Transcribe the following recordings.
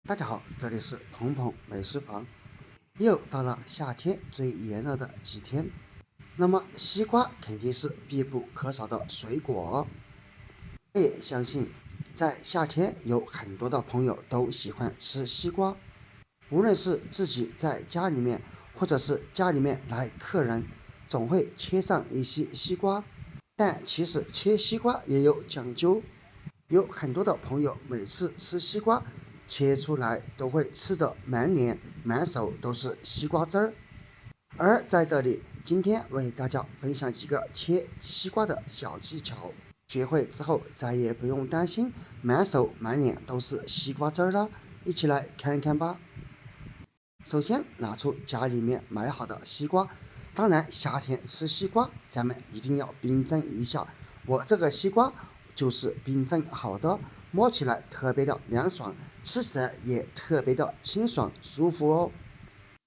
大家好，这里是鹏鹏美食房。又到了夏天最炎热的几天，那么西瓜肯定是必不可少的水果。我也相信，在夏天有很多的朋友都喜欢吃西瓜，无论是自己在家里面，或者是家里面来客人，总会切上一些西瓜。但其实切西瓜也有讲究，有很多的朋友每次吃西瓜，切出来都会吃的满脸满手都是西瓜汁儿。而在这里，今天为大家分享几个切西瓜的小技巧，学会之后再也不用担心满手满脸都是西瓜汁儿了。一起来看看吧。首先拿出家里面买好的西瓜，当然夏天吃西瓜，咱们一定要冰镇一下。我这个西瓜就是冰镇好的，摸起来特别的凉爽，吃起来也特别的清爽舒服哦。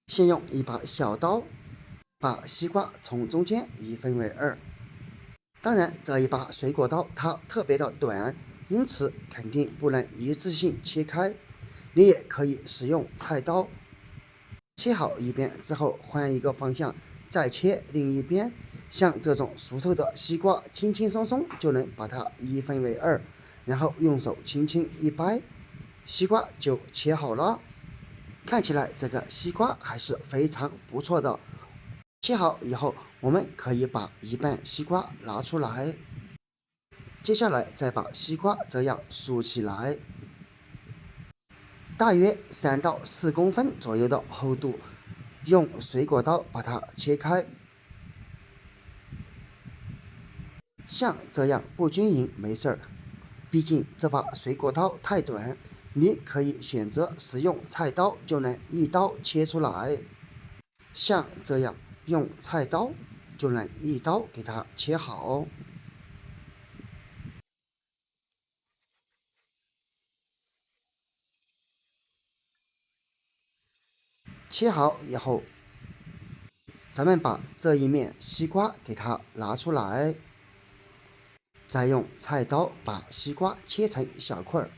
先用一把小刀把西瓜从中间一分为二，当然这一把水果刀它特别的短，因此肯定不能一次性切开，你也可以使用菜刀。切好一边之后，换一个方向再切另一边。像这种熟透的西瓜，轻轻松松就能把它一分为二，然后用手轻轻一掰，西瓜就切好了。看起来这个西瓜还是非常不错的。切好以后，我们可以把一半西瓜拿出来，接下来再把西瓜这样竖起来，大约3到4公分左右的厚度，用水果刀把它切开。像这样不均匀没事儿，毕竟这把水果刀太短，你可以选择使用菜刀，就能一刀切出来。像这样用菜刀就能一刀给它切好。切好以后，咱们把这一面西瓜给它拿出来，再用菜刀把西瓜切成小块儿，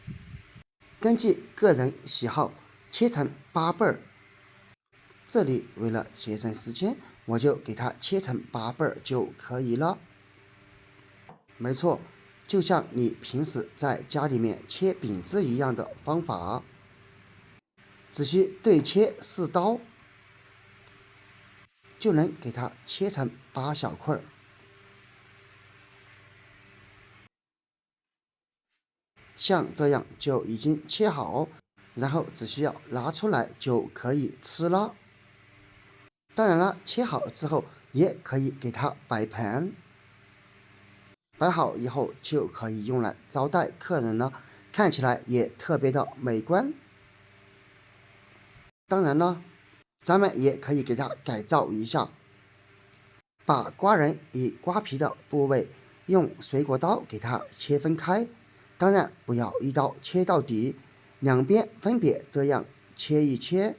根据个人喜好切成8瓣儿。这里为了节省时间，我就给它切成8瓣儿就可以了。没错，就像你平时在家里面切饼子一样的方法，只需对切4刀，就能给它切成8小块儿。像这样就已经切好，然后只需要拿出来就可以吃了。当然了，切好之后也可以给它摆盘，摆好以后就可以用来招待客人了，看起来也特别的美观。当然了，咱们也可以给它改造一下，把瓜仁与瓜皮的部位用水果刀给它切分开，当然不要一刀切到底，两边分别这样切一切，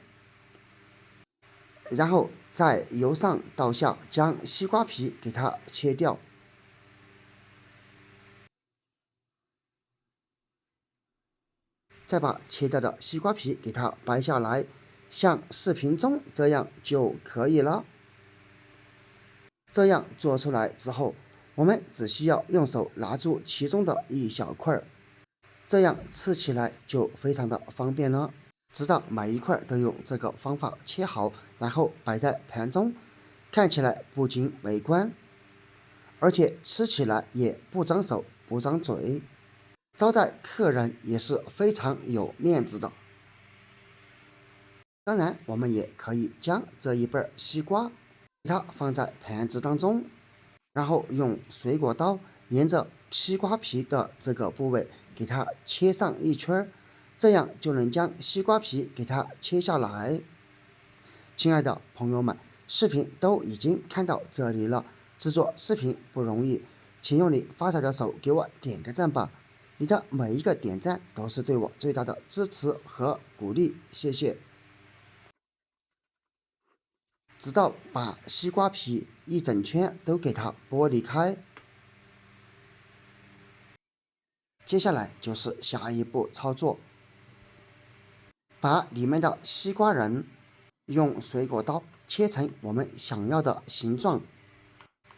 然后再由上到下将西瓜皮给它切掉，再把切掉的西瓜皮给它掰下来，像视频中这样就可以了。这样做出来之后，我们只需要用手拿住其中的一小块，这样吃起来就非常的方便了。直到每一块都用这个方法切好，然后摆在盘中，看起来不仅美观，而且吃起来也不脏手不脏嘴，招待客人也是非常有面子的。当然，我们也可以将这一半西瓜给它放在盘子当中，然后用水果刀沿着西瓜皮的这个部位给它切上一圈，这样就能将西瓜皮给它切下来。亲爱的朋友们，视频都已经看到这里了，制作视频不容易，请用你发财的手给我点个赞吧，你的每一个点赞都是对我最大的支持和鼓励，谢谢。直到把西瓜皮一整圈都给它剥离开。接下来就是下一步操作，把里面的西瓜仁用水果刀切成我们想要的形状。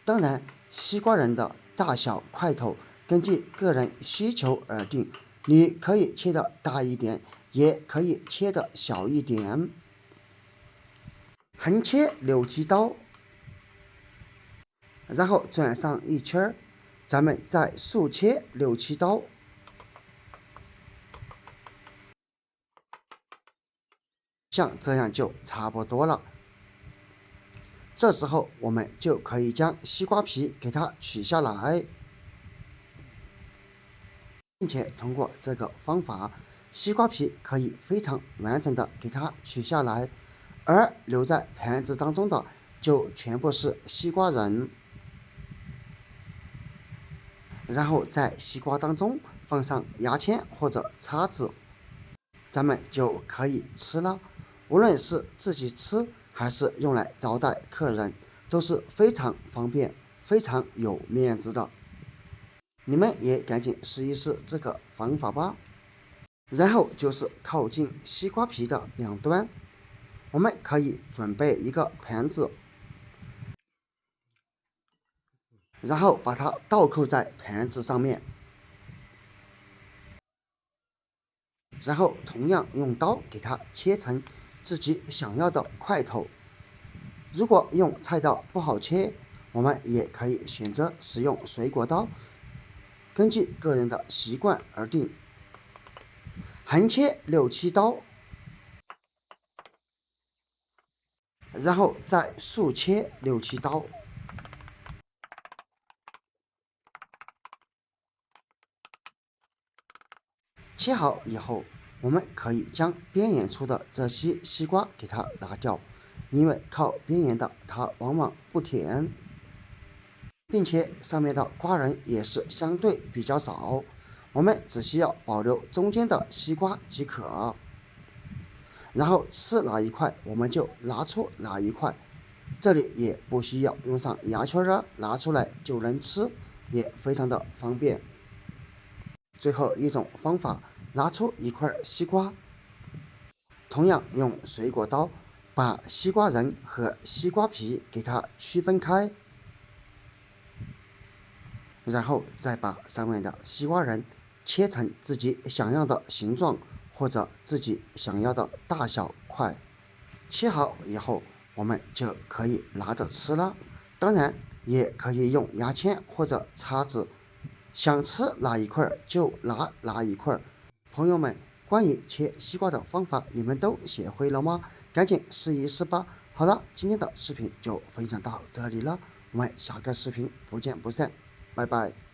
当然，西瓜仁的大小块头根据个人需求而定，你可以切的大一点，也可以切的小一点。横切6-7刀，然后转上一圈，咱们再竖切6-7刀。像这样就差不多了。这时候我们就可以将西瓜皮给它取下来，并且通过这个方法，西瓜皮可以非常完整的给它取下来，而留在盘子当中的就全部是西瓜仁。然后在西瓜当中放上牙签或者叉子，咱们就可以吃了。无论是自己吃还是用来招待客人，都是非常方便、非常有面子的。你们也赶紧试一试这个方法吧。然后就是靠近西瓜皮的两端，我们可以准备一个盘子，然后把它倒扣在盘子上面，然后同样用刀给它切成自己想要的块头。如果用菜刀不好切，我们也可以选择使用水果刀，根据个人的习惯而定。横切6-7刀，然后再竖切6-7刀。切好以后，我们可以将边缘处的这些西瓜给它拿掉，因为靠边缘的它往往不甜，并且上面的瓜仁也是相对比较少，我们只需要保留中间的西瓜即可。然后吃哪一块我们就拿出哪一块，这里也不需要用上牙签儿，拿出来就能吃，也非常的方便。最后一种方法，拿出一块西瓜，同样用水果刀把西瓜仁和西瓜皮给它区分开，然后再把上面的西瓜仁切成自己想要的形状或者自己想要的大小块。切好以后，我们就可以拿着吃了。当然，也可以用牙签或者叉子，想吃哪一块就拿哪一块。朋友们，关于切西瓜的方法，你们都学会了吗？赶紧试一试吧。好了，今天的视频就分享到这里了，我们下个视频不见不散，拜拜。